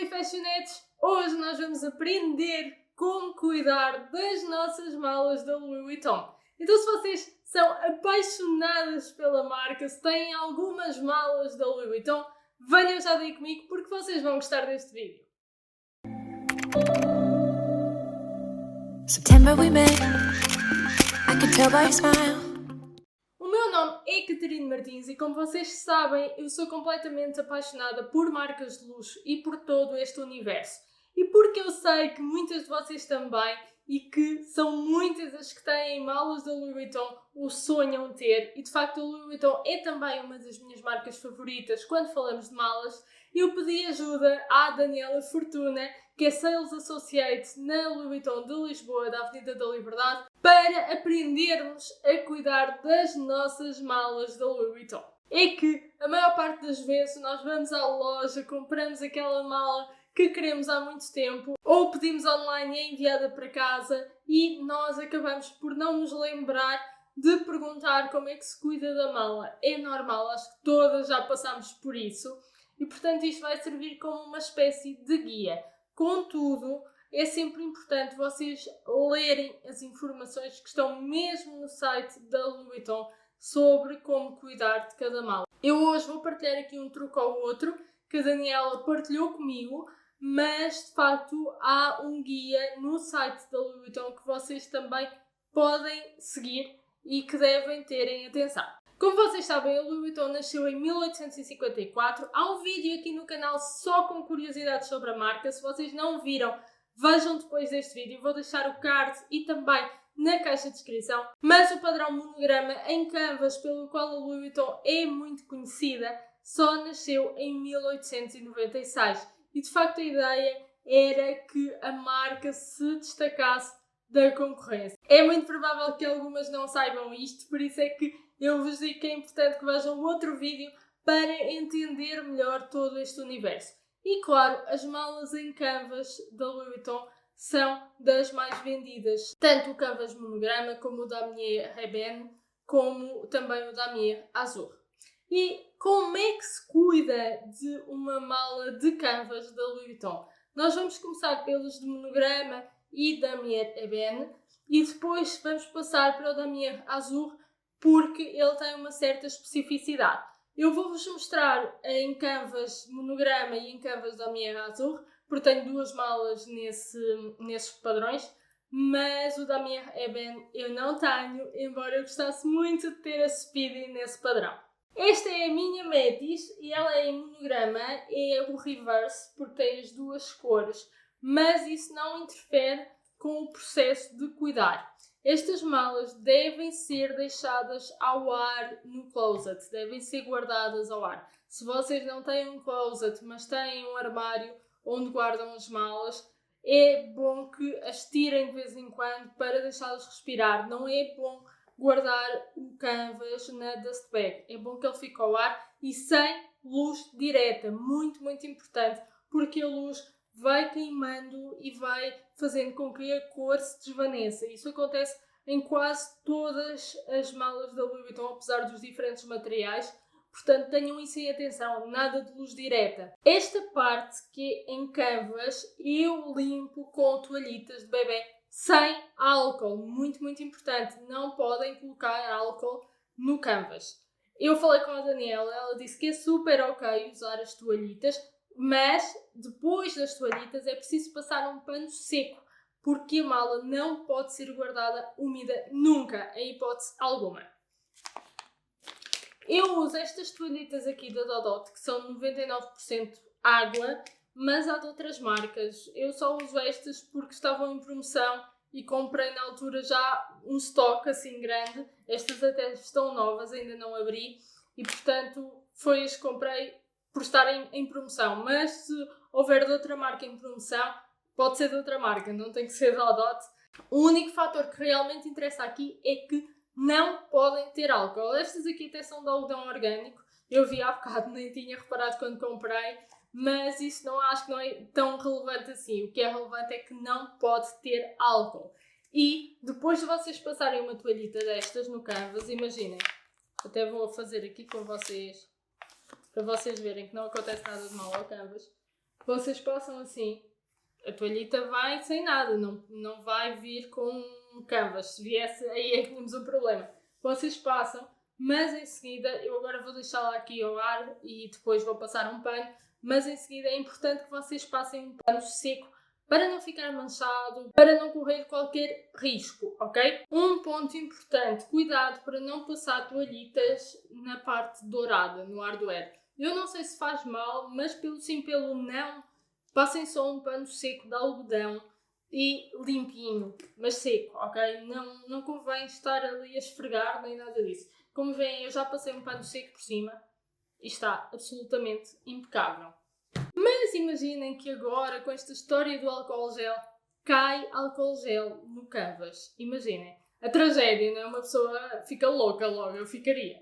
fashionettes! Hoje nós vamos aprender como cuidar das nossas malas da Louis Vuitton. Então, se vocês são apaixonadas pela marca, se têm algumas malas da Louis Vuitton, venham já daí comigo porque vocês vão gostar deste vídeo. September we met. I could tell by your smile. O meu nome é Catarina Martins e, como vocês sabem, eu sou completamente apaixonada por marcas de luxo e por todo este universo. E porque eu sei que muitas de vocês também, e que são muitas as que têm malas da Louis Vuitton, o sonham ter, e de facto a Louis Vuitton é também uma das minhas marcas favoritas quando falamos de malas, eu pedi ajuda à Daniela Fortuna, que é Sales Associate na Louis Vuitton de Lisboa, da Avenida da Liberdade, para aprendermos a cuidar das nossas malas da Louis Vuitton. É que a maior parte das vezes nós vamos à loja, compramos aquela mala que queremos há muito tempo, ou pedimos online e é enviada para casa e nós acabamos por não nos lembrar de perguntar como é que se cuida da mala. É normal, acho que todas já passamos por isso e portanto isto vai servir como uma espécie de guia. Contudo, é sempre importante vocês lerem as informações que estão mesmo no site da Louis Vuitton sobre como cuidar de cada mala. Eu hoje vou partilhar aqui um truque ou outro que a Daniela partilhou comigo, mas de facto há um guia no site da Louis Vuitton que vocês também podem seguir e que devem terem atenção. Como vocês sabem, a Louis Vuitton nasceu em 1854. Há um vídeo aqui no canal só com curiosidades sobre a marca. Se vocês não viram, vejam depois deste vídeo. Vou deixar o card e também na caixa de descrição. Mas o padrão monograma em canvas, pelo qual a Louis Vuitton é muito conhecida, só nasceu em 1896. E de facto a ideia era que a marca se destacasse da concorrência. É muito provável que algumas não saibam isto, por isso é que eu vos digo que é importante que vejam outro vídeo para entender melhor todo este universo. E claro, as malas em canvas da Louis Vuitton são das mais vendidas. Tanto o canvas monograma como o Damier Ebene, como também o Damier Azur. E como é que se cuida de uma mala de canvas da Louis Vuitton? Nós vamos começar pelos de monograma e Damier Ebene e depois vamos passar para o Damier Azur porque ele tem uma certa especificidade. Eu vou-vos mostrar em canvas monograma e em canvas Damier Azur, porque tenho duas malas nesses padrões, mas o Damier Ebene eu não tenho, embora eu gostasse muito de ter a Speedy nesse padrão. Esta é a minha Metis e ela é em monograma, é o reverse, porque tem as duas cores, mas isso não interfere com o processo de cuidar. Estas malas devem ser deixadas ao ar no closet, devem ser guardadas ao ar. Se vocês não têm um closet, mas têm um armário onde guardam as malas, é bom que as tirem de vez em quando para deixá-las respirar. Não é bom guardar o canvas na dust bag. É bom que ele fique ao ar e sem luz direta. Muito, muito importante, porque a luz vai queimando e vai fazendo com que a cor se desvaneça. Isso acontece em quase todas as malas da Louis Vuitton, apesar dos diferentes materiais. Portanto, tenham isso em atenção, nada de luz direta. Esta parte que é em canvas, eu limpo com toalhitas de bebê sem álcool. Muito, muito importante. Não podem colocar álcool no canvas. Eu falei com a Daniela, ela disse que é super ok usar as toalhitas, mas depois das toalhitas é preciso passar um pano seco, porque a mala não pode ser guardada úmida nunca, em hipótese alguma. Eu uso estas toalhitas aqui da Dodot, que são 99% água, mas há de outras marcas. Eu só uso estas porque estavam em promoção e comprei na altura já um estoque assim grande. Estas até estão novas, ainda não abri e portanto foi as que comprei por estarem em promoção. Mas se houver de outra marca em promoção, pode ser de outra marca, não tem que ser da Dodot. O único fator que realmente interessa aqui é que não podem ter álcool. Estas aqui até são de algodão orgânico. Eu vi há bocado, nem tinha reparado quando comprei, mas isso não, acho que não é tão relevante assim. O que é relevante é que não pode ter álcool. E depois de vocês passarem uma toalhita destas no canvas, imaginem, até vou fazer aqui com vocês, para vocês verem que não acontece nada de mal ao canvas. vocês passam assim, a toalhita vai sem nada, não vai vir com um canvas. Se viesse, aí é que tínhamos um problema. Vocês passam, mas em seguida, eu agora vou deixá-la aqui ao ar e depois vou passar um pano, mas em seguida é importante que vocês passem um pano seco para não ficar manchado, para não correr qualquer risco, ok? Um ponto importante, cuidado para não passar toalhitas na parte dourada, no hardware. Eu não sei se faz mal, mas pelo sim, pelo não, passem só um pano seco de algodão e limpinho, mas seco, ok? Não convém estar ali a esfregar nem nada disso. Como veem, eu já passei um pano seco por cima e está absolutamente impecável. Mas imaginem que agora, com esta história do álcool gel, cai álcool gel no canvas. Imaginem. A tragédia, não é? Uma pessoa fica louca logo, eu ficaria.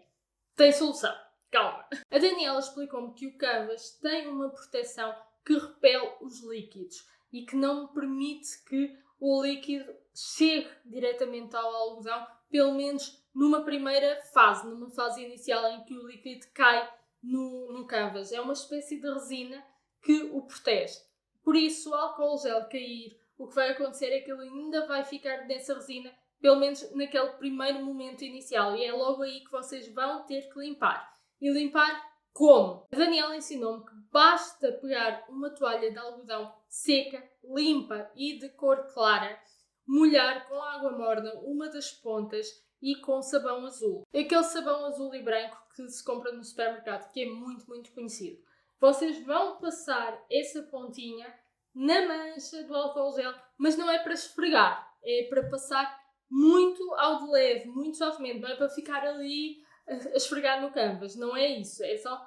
Tem solução. Calma. A Daniela explicou-me que o canvas tem uma proteção que repele os líquidos e que não permite que o líquido chegue diretamente ao algodão, pelo menos numa primeira fase, numa fase inicial em que o líquido cai no canvas. É uma espécie de resina que o protege. Por isso, o álcool gel cair, o que vai acontecer é que ele ainda vai ficar nessa resina, pelo menos naquele primeiro momento inicial, e é logo aí que vocês vão ter que limpar. E limpar como? A Daniela ensinou-me que basta pegar uma toalha de algodão seca, limpa e de cor clara, molhar com água morna uma das pontas e com sabão azul. Aquele sabão azul e branco que se compra no supermercado, que é muito, muito conhecido. Vocês vão passar essa pontinha na mancha do álcool gel, mas não é para esfregar, é para passar muito ao de leve, muito suavemente, não é para ficar ali a esfregar no canvas, não é isso, é só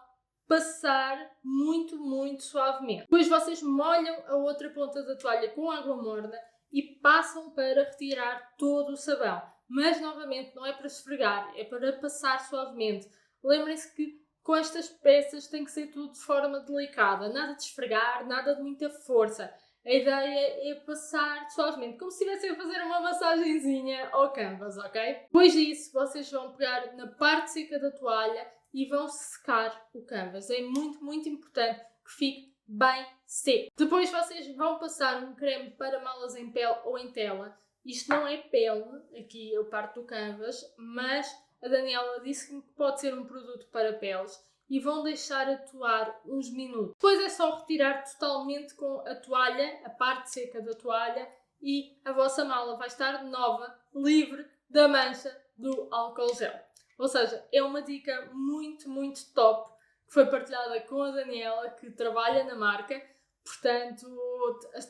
passar muito, muito suavemente. Depois vocês molham a outra ponta da toalha com água morna e passam para retirar todo o sabão. Mas novamente não é para esfregar, é para passar suavemente. Lembrem-se que com estas peças tem que ser tudo de forma delicada, nada de esfregar, nada de muita força. A ideia é passar suavemente, como se estivessem a fazer uma massagenzinha ao canvas, ok? Depois disso, vocês vão pegar na parte seca da toalha e vão secar o canvas. É muito, muito importante que fique bem seco. Depois vocês vão passar um creme para malas em pele ou em tela. Isto não é pele, aqui a parte do canvas, mas a Daniela disse que pode ser um produto para peles e vão deixar atuar uns minutos. Depois é só retirar totalmente com a toalha, a parte seca da toalha, e a vossa mala vai estar nova, livre da mancha do álcool gel. Ou seja, é uma dica muito, muito top que foi partilhada com a Daniela, que trabalha na marca, portanto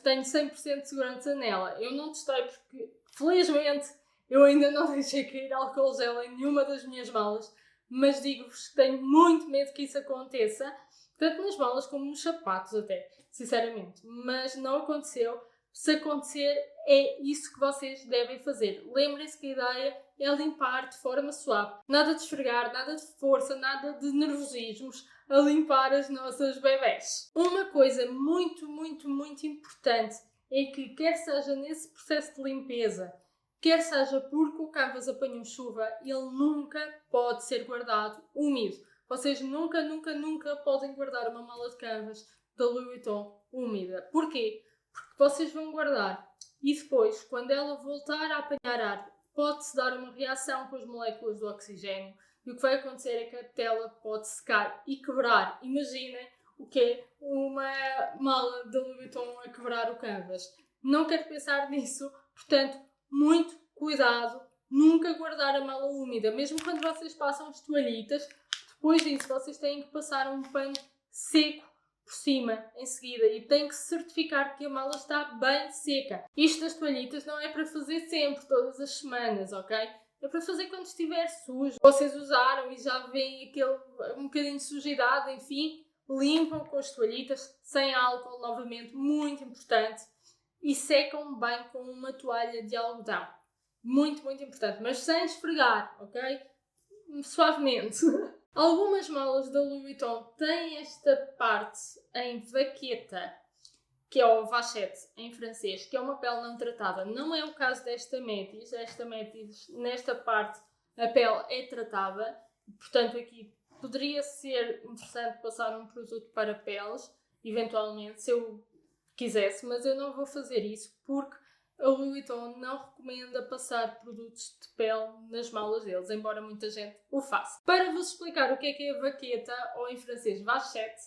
tenho 100% de segurança nela. Eu não testei porque, felizmente, eu ainda não deixei cair álcool gel em nenhuma das minhas malas, mas digo-vos que tenho muito medo que isso aconteça, tanto nas malas como nos sapatos até, sinceramente. Mas não aconteceu. Se acontecer, é isso que vocês devem fazer. Lembrem-se que a ideia é limpar de forma suave. Nada de esfregar, nada de força, nada de nervosismos a limpar as nossas bebés. Uma coisa muito, muito, muito importante é que, quer seja nesse processo de limpeza, quer seja porque o canvas apanhou chuva, ele nunca pode ser guardado úmido. Vocês nunca, nunca, nunca podem guardar uma mala de canvas da Louis Vuitton úmida. Porquê? Porque vocês vão guardar e depois, quando ela voltar a apanhar ar, pode-se dar uma reação com as moléculas do oxigênio e o que vai acontecer é que a tela pode secar e quebrar. Imaginem o que é uma mala da Louis Vuitton a quebrar o canvas. Não quero pensar nisso, portanto, muito cuidado, nunca guardar a mala úmida, mesmo quando vocês passam as toalhitas. Depois disso, vocês têm que passar um pano seco por cima em seguida e têm que certificar que a mala está bem seca. Isto das toalhitas não é para fazer sempre, todas as semanas, ok? É para fazer quando estiver sujo. Vocês usaram e já veem um bocadinho de sujidade, enfim, limpam com as toalhitas, sem álcool, novamente, muito importante, e secam bem com uma toalha de algodão. Muito, muito importante, mas sem esfregar, ok? Suavemente. Algumas malas da Louis Vuitton têm esta parte em vaqueta, que é o vachette em francês, que é uma pele não tratada. Não é o caso desta Métis. Esta Métis, nesta parte, a pele é tratada. Portanto, aqui poderia ser interessante passar um produto para peles. eventualmente, se eu quisesse, mas eu não vou fazer isso porque a Louis Vuitton não recomenda passar produtos de pele nas malas deles, embora muita gente o faça. Para vos explicar o que é a vaqueta, ou em francês vachette,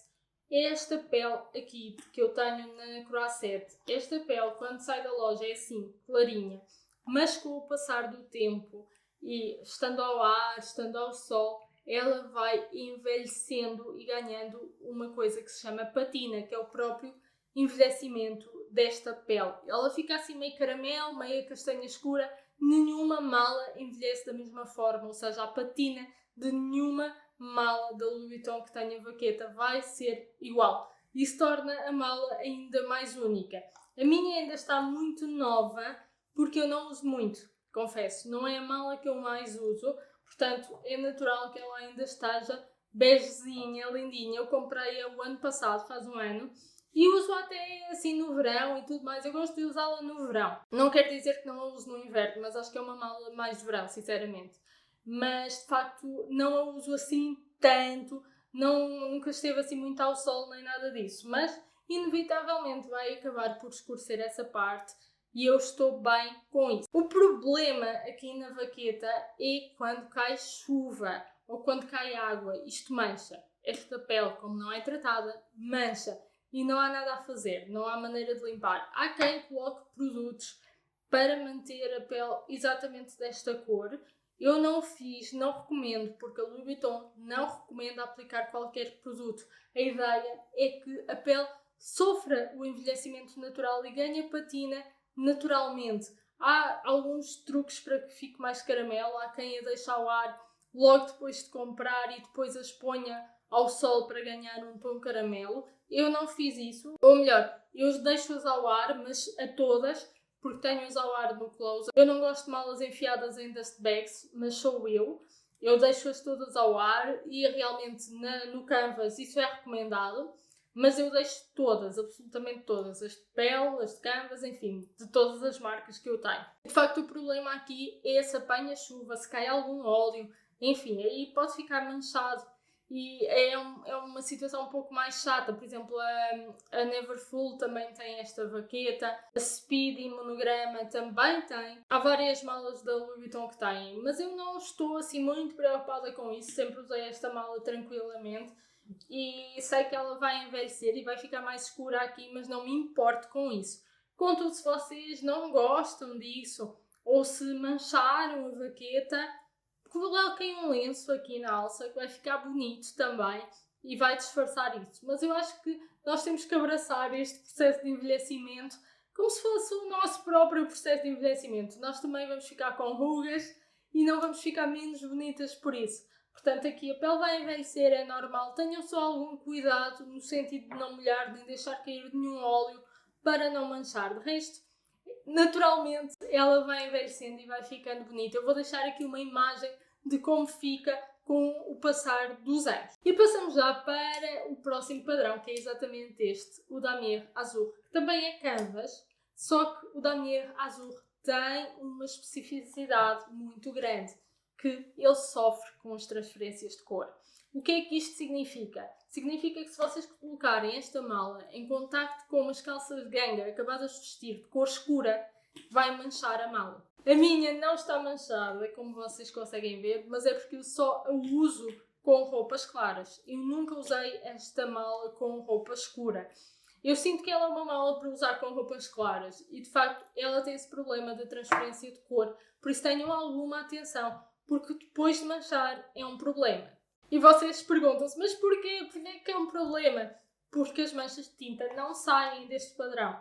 é esta pele aqui que eu tenho na Croisette. Esta pele, quando sai da loja, é assim, clarinha, mas com o passar do tempo e estando ao ar, estando ao sol, ela vai envelhecendo e ganhando uma coisa que se chama patina, que é o próprio envelhecimento desta pele. Ela fica assim meio caramelo, meio castanha escura. Nenhuma mala envelhece da mesma forma, ou seja, a patina de nenhuma mala da Louis Vuitton que tenha vaqueta vai ser igual. Isso torna a mala ainda mais única. A minha ainda está muito nova porque eu não uso muito, confesso. Não é a mala que eu mais uso, portanto é natural que ela ainda esteja begezinha, lindinha. Eu comprei-a o ano passado, faz um ano, e uso até assim no verão e tudo mais. Eu gosto de usá-la no verão. Não quer dizer que não a uso no inverno, mas acho que é uma mala mais de verão, sinceramente. Mas de facto não a uso assim tanto, nunca esteve assim muito ao sol nem nada disso. Mas inevitavelmente vai acabar por escurecer essa parte e eu estou bem com isso. O problema aqui na vaqueta é quando cai chuva ou quando cai água. Isto mancha. Esta pele, como não é tratada, mancha. E não há nada a fazer, não há maneira de limpar. Há quem coloque produtos para manter a pele exatamente desta cor. Eu não o fiz, não recomendo, porque a Louis Vuitton não recomenda aplicar qualquer produto. A ideia é que a pele sofra o envelhecimento natural e ganhe patina naturalmente. Há alguns truques para que fique mais caramelo. Há quem a deixe ao ar logo depois de comprar e depois a exponha ao sol para ganhar um tom caramelo. Eu não fiz isso, ou melhor, eu deixo-as ao ar, mas a todas, porque tenho-as ao ar no closet. Eu não gosto de malas enfiadas em dust bags, mas sou eu. Eu deixo-as todas ao ar e realmente no canvas isso é recomendado, mas eu deixo todas, absolutamente todas, as de pele, as de canvas, enfim, de todas as marcas que eu tenho. De facto, o problema aqui é se apanha chuva, se cai algum óleo, enfim, aí pode ficar manchado. E é uma situação um pouco mais chata. Por exemplo, a Neverfull também tem esta vaqueta, a Speedy Monograma também tem. Há várias malas da Louis Vuitton que têm, mas eu não estou assim muito preocupada com isso. Sempre usei esta mala tranquilamente e sei que ela vai envelhecer e vai ficar mais escura aqui, mas não me importo com isso. Contudo, se vocês não gostam disso ou se mancharam a vaqueta, coloquem um lenço aqui na alça que vai ficar bonito também e vai disfarçar isso. Mas eu acho que nós temos que abraçar este processo de envelhecimento como se fosse o nosso próprio processo de envelhecimento. Nós também vamos ficar com rugas e não vamos ficar menos bonitas por isso. Portanto, aqui a pele vai envelhecer, é normal. Tenham só algum cuidado no sentido de não molhar, nem deixar cair nenhum óleo para não manchar. De resto, naturalmente ela vai envelhecendo e vai ficando bonita. Eu vou deixar aqui uma imagem de como fica com o passar dos anos. E passamos já para o próximo padrão, que é exatamente este, o Damier Azur, que também é canvas, só que o Damier Azur tem uma especificidade muito grande, que ele sofre com as transferências de cor. O que é que isto significa? Significa que se vocês colocarem esta mala em contacto com umas calças de ganga acabadas de vestir de cor escura, vai manchar a mala. A minha não está manchada, como vocês conseguem ver, mas é porque eu só a uso com roupas claras. Eu nunca usei esta mala com roupa escura. Eu sinto que ela é uma mala para usar com roupas claras e, de facto, ela tem esse problema de transferência de cor. Por isso tenham alguma atenção, porque depois de manchar é um problema. E vocês perguntam-se, mas porquê? Porquê que é um problema? Porque as manchas de tinta não saem deste padrão,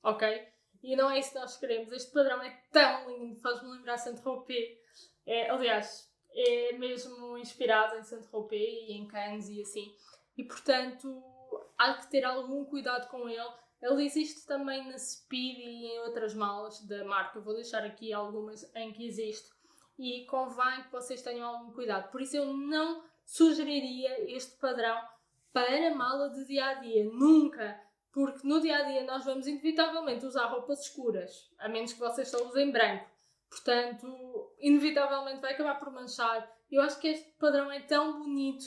ok? E não é isso que nós queremos. Este padrão é tão lindo, faz-me lembrar Saint-Tropez. Aliás, é mesmo inspirado em Saint-Tropez e em Cannes e assim. E, portanto, há que ter algum cuidado com ele. Ele existe também na Speed e em outras malas da marca. Eu vou deixar aqui algumas em que existe. E convém que vocês tenham algum cuidado. Por isso eu não sugeriria este padrão para mala de dia-a-dia. Nunca! Porque no dia-a-dia nós vamos inevitavelmente usar roupas escuras, a menos que vocês só usem branco. Portanto, inevitavelmente vai acabar por manchar. Eu acho que este padrão é tão bonito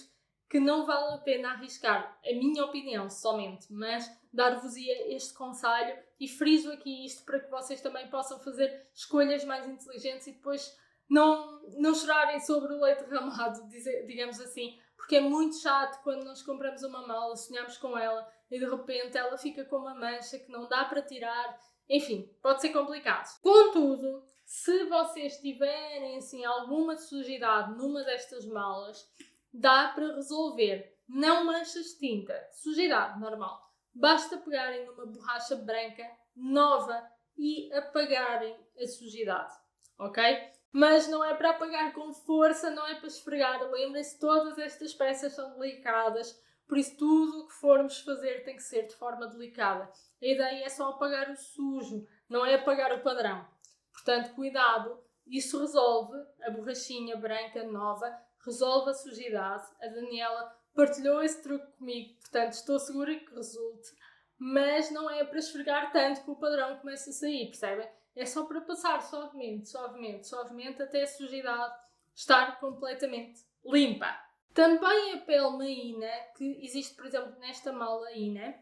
que não vale a pena arriscar, a minha opinião somente, mas dar-vos-ia este conselho e friso aqui isto para que vocês também possam fazer escolhas mais inteligentes e depois não chorarem sobre o leite derramado, digamos assim, porque é muito chato quando nós compramos uma mala, sonhamos com ela e de repente ela fica com uma mancha que não dá para tirar, enfim, pode ser complicado. Contudo, se vocês tiverem assim alguma sujidade numa destas malas, dá para resolver. Não manchas de tinta, sujidade normal. Basta pegarem numa borracha branca nova e apagarem a sujidade, ok? Mas não é para apagar com força, não é para esfregar. Lembrem-se, todas estas peças são delicadas, por isso tudo o que formos fazer tem que ser de forma delicada. A ideia é só apagar o sujo, não é apagar o padrão. Portanto, cuidado, isso resolve, a borrachinha branca nova, resolve a sujidade. A Daniela partilhou esse truque comigo, portanto estou segura que resulte. Mas não é para esfregar tanto que o padrão começa a sair, percebem? É só para passar suavemente até a sujidade estar completamente limpa. Também a pele maína, que existe, por exemplo, nesta mala Ina,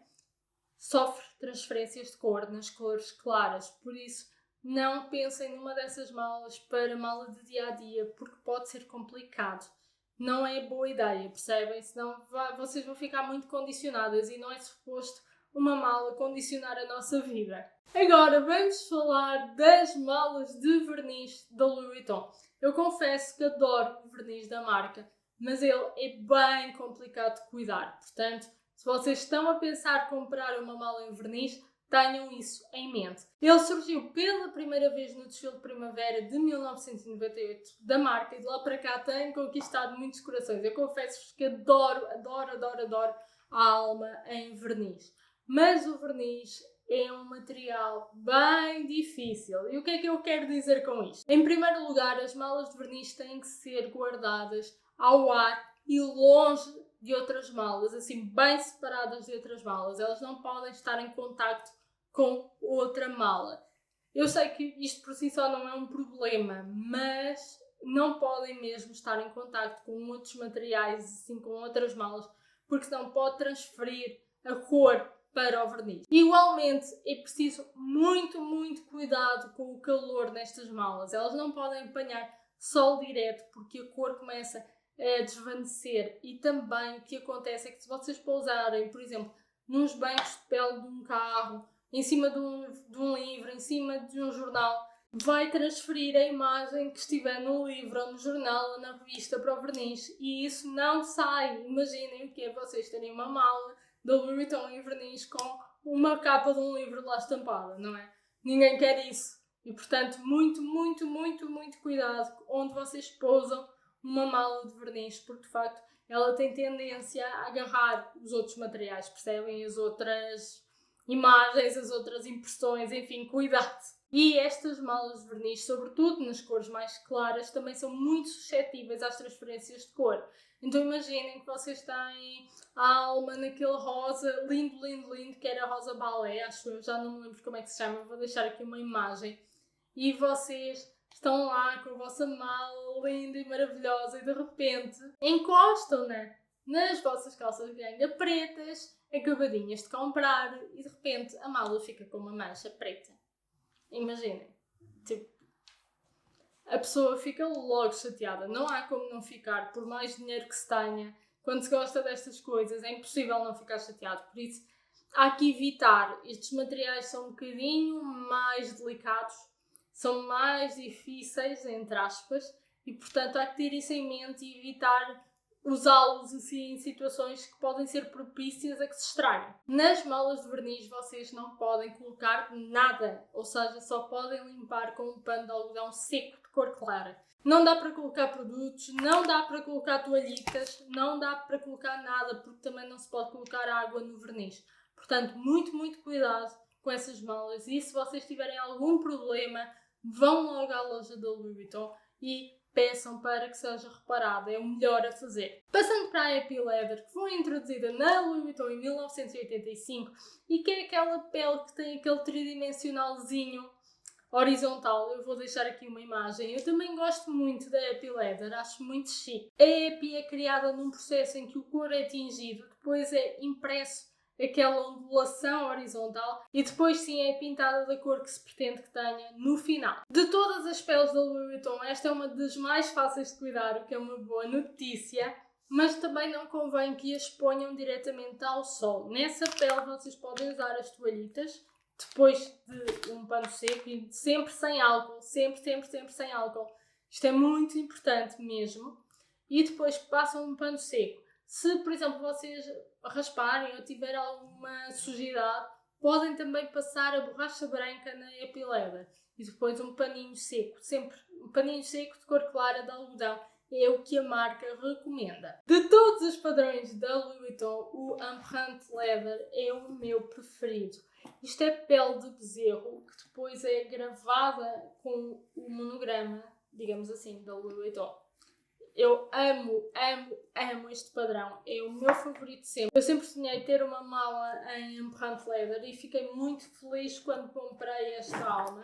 sofre transferências de cor nas cores claras, por isso não pensem numa dessas malas para mala de dia-a-dia, porque pode ser complicado. Não é boa ideia, percebem? Senão vocês vão ficar muito condicionadas e não é suposto uma mala condicionar a nossa vida. Agora vamos falar das malas de verniz da Louis Vuitton. Eu confesso que adoro o verniz da marca, mas ele é bem complicado de cuidar. Portanto, se vocês estão a pensar comprar uma mala em verniz, tenham isso em mente. Ele surgiu pela primeira vez no desfile de primavera de 1998 da marca e de lá para cá tem conquistado muitos corações. Eu confesso-vos que adoro a alma em verniz. Mas o verniz é um material bem difícil. E o que é que eu quero dizer com isto? Em primeiro lugar, as malas de verniz têm que ser guardadas ao ar e longe de outras malas, assim, bem separadas de outras malas. Elas não podem estar em contacto com outra mala. Eu sei que isto por si só não é um problema, mas não podem mesmo estar em contacto com outros materiais, assim, com outras malas, porque senão pode transferir a cor para o verniz. Igualmente, é preciso muito cuidado com o calor nestas malas. Elas não podem apanhar sol direto, porque a cor começa a desvanecer. E também o que acontece é que se vocês pousarem, por exemplo, nos bancos de pele de um carro, em cima de um livro, em cima de um jornal, vai transferir a imagem que estiver no livro, ou no jornal, ou na revista para o verniz. E isso não sai. Imaginem o que é vocês terem uma mala da Louis Vuitton em verniz com uma capa de um livro lá estampada, não é? Ninguém quer isso. E portanto, muito cuidado onde vocês pousam uma mala de verniz, porque de facto ela tem tendência a agarrar os outros materiais, percebem? As outras imagens, as outras impressões, enfim, cuidado. E estas malas de verniz, sobretudo nas cores mais claras, também são muito suscetíveis às transferências de cor. Então imaginem que vocês têm a alma naquele rosa lindo, que era rosa balé, acho eu, já não me lembro como é que se chama, vou deixar aqui uma imagem. E vocês estão lá com a vossa mala linda e maravilhosa e de repente encostam-na nas vossas calças de ganga pretas, acabadinhas de comprar, e de repente a mala fica com uma mancha preta. Imaginem, tipo, a pessoa fica logo chateada. Não há como não ficar, por mais dinheiro que se tenha. Quando se gosta destas coisas, é impossível não ficar chateado. Por isso, há que evitar. Estes materiais são um bocadinho mais delicados, são mais difíceis, entre aspas, e portanto há que ter isso em mente e evitar usá-los assim em situações que podem ser propícias a que se estraguem. Nas malas de verniz vocês não podem colocar nada, ou seja, só podem limpar com um pano de algodão seco de cor clara. Não dá para colocar produtos, não dá para colocar toalhitas, não dá para colocar nada, porque também não se pode colocar água no verniz. Portanto, muito cuidado com essas malas, e se vocês tiverem algum problema, vão logo à loja da Louis Vuitton e peçam para que seja reparada, é o melhor a fazer. Passando para a Happy Leather, que foi introduzida na Louis Vuitton em 1985 e que é aquela pele que tem aquele tridimensionalzinho horizontal. Eu vou deixar aqui uma imagem. Eu também gosto muito da Happy Leather, acho muito chique. A Happy é criada num processo em que o couro é tingido, depois é impresso aquela ondulação horizontal e depois sim é pintada da cor que se pretende que tenha no final. De todas as peles da Louis Vuitton, esta é uma das mais fáceis de cuidar, o que é uma boa notícia, mas também não convém que as ponham diretamente ao sol. Nessa pele vocês podem usar as toalhitas depois de um pano seco e sempre sem álcool, sempre sem álcool. Isto é muito importante mesmo. E depois passam um pano seco. Se, por exemplo, vocês rasparem ou tiver alguma sujidade, podem também passar a borracha branca na Happy Leather e depois um paninho seco, sempre um paninho seco de cor clara de algodão. É o que a marca recomenda. De todos os padrões da Louis Vuitton, o Empreinte Leather é o meu preferido. Isto é pele de bezerro que depois é gravada com o monograma, digamos assim, da Louis Vuitton. Eu amo este padrão. É o meu favorito sempre. Eu sempre sonhei ter uma mala em Empreinte Leather e fiquei muito feliz quando comprei esta alma.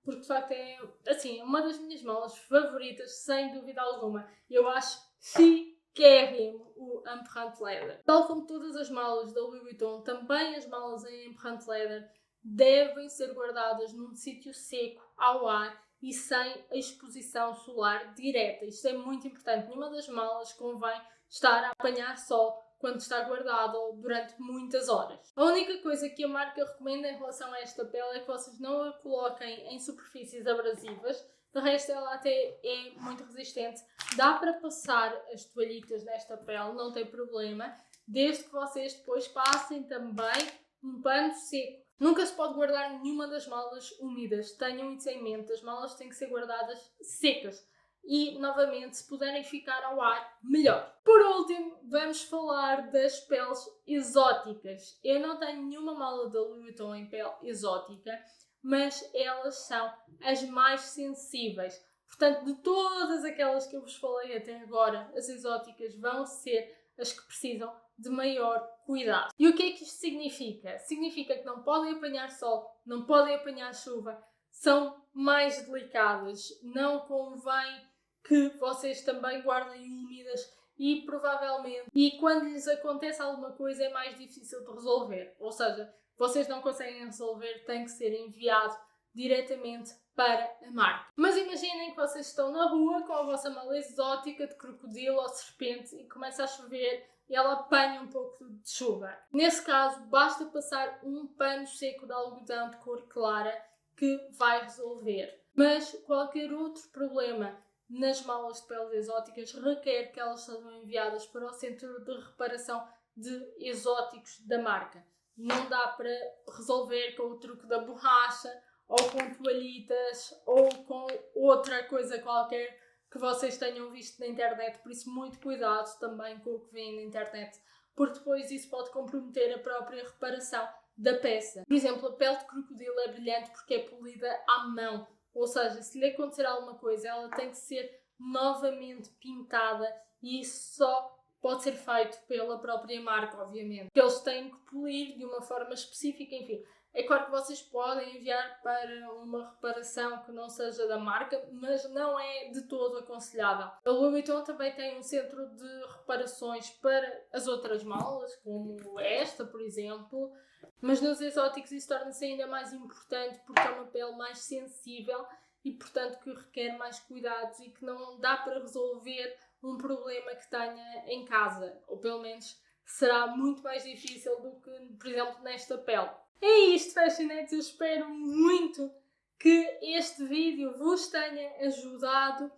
Porque de facto é, assim, uma das minhas malas favoritas, sem dúvida alguma. Eu acho chiquérrimo o Empreinte Leather. Tal como todas as malas da Louis Vuitton, também as malas em Empreinte Leather devem ser guardadas num sítio seco, ao ar e sem a exposição solar direta. Isto é muito importante. Nenhuma das malas convém estar a apanhar sol quando está guardado durante muitas horas. A única coisa que a marca recomenda em relação a esta pele é que vocês não a coloquem em superfícies abrasivas. De resto, ela até é muito resistente. Dá para passar as toalhitas nesta pele, não tem problema, desde que vocês depois passem também um pano seco. Nunca se pode guardar nenhuma das malas úmidas. Tenham isso em mente, as malas têm que ser guardadas secas. E, novamente, se puderem ficar ao ar, melhor. Por último, vamos falar das peles exóticas. Eu não tenho nenhuma mala da Louis Vuitton em pele exótica, mas elas são as mais sensíveis. Portanto, de todas aquelas que eu vos falei até agora, as exóticas vão ser as que precisam de maior cuidado. E o que é que isto significa? Significa que não podem apanhar sol, não podem apanhar chuva, são mais delicadas, não convém que vocês também guardem úmidas e provavelmente, e quando lhes acontece alguma coisa é mais difícil de resolver, ou seja, vocês não conseguem resolver, tem que ser enviado diretamente para a marca. Mas imaginem que vocês estão na rua com a vossa mala exótica de crocodilo ou serpente e começa a chover e ela apanha um pouco de chuva. Nesse caso, basta passar um pano seco de algodão de cor clara que vai resolver. Mas qualquer outro problema nas malas de peles exóticas requer que elas sejam enviadas para o centro de reparação de exóticos da marca. Não dá para resolver com o truque da borracha ou com toalhitas ou com outra coisa qualquer que vocês tenham visto na internet, por isso muito cuidado também com o que vem na internet, porque depois isso pode comprometer a própria reparação da peça. Por exemplo, a pele de crocodilo é brilhante porque é polida à mão, ou seja, se lhe acontecer alguma coisa, ela tem que ser novamente pintada e isso só pode ser feito pela própria marca, obviamente. Eles têm que polir de uma forma específica, enfim. É claro que vocês podem enviar para uma reparação que não seja da marca, mas não é de todo aconselhável. A Louis Vuitton também tem um centro de reparações para as outras malas, como esta, por exemplo, mas nos exóticos isso torna-se ainda mais importante porque é uma pele mais sensível e, portanto, que requer mais cuidados e que não dá para resolver um problema que tenha em casa, ou pelo menos será muito mais difícil do que, por exemplo, nesta pele. É isto, Fashionettes. Eu espero muito que este vídeo vos tenha ajudado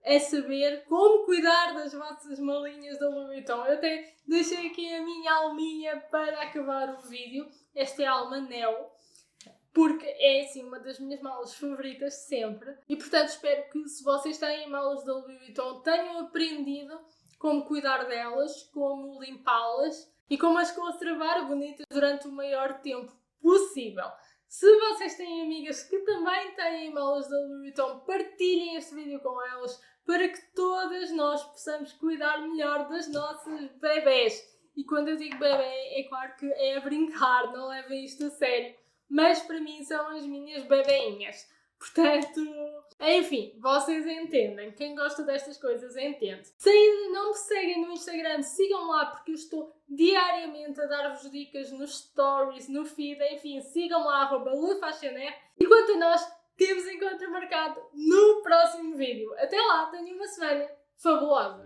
a saber como cuidar das vossas malinhas da Louis Vuitton. Eu até deixei aqui a minha alminha para acabar o vídeo. Esta é a alma Neo, porque é assim uma das minhas malas favoritas sempre. E portanto espero que, se vocês têm malas da Louis Vuitton, tenham aprendido como cuidar delas, como limpá-las e como as conservar bonitas durante o maior tempo possível. Se vocês têm amigas que também têm malas da Louis Vuitton, partilhem este vídeo com elas para que todas nós possamos cuidar melhor das nossas bebés. E quando eu digo bebê, é claro que é a brincar, não levem isto a sério. Mas para mim são as minhas bebeinhas. Portanto, enfim, vocês entendem. Quem gosta destas coisas entende. Se ainda não me seguem no Instagram, sigam lá porque eu estou diariamente a dar-vos dicas nos stories, no feed, enfim, sigam lá, @LuFaixaner. E quanto a nós, temos encontro marcado no próximo vídeo. Até lá, tenham uma semana fabulosa!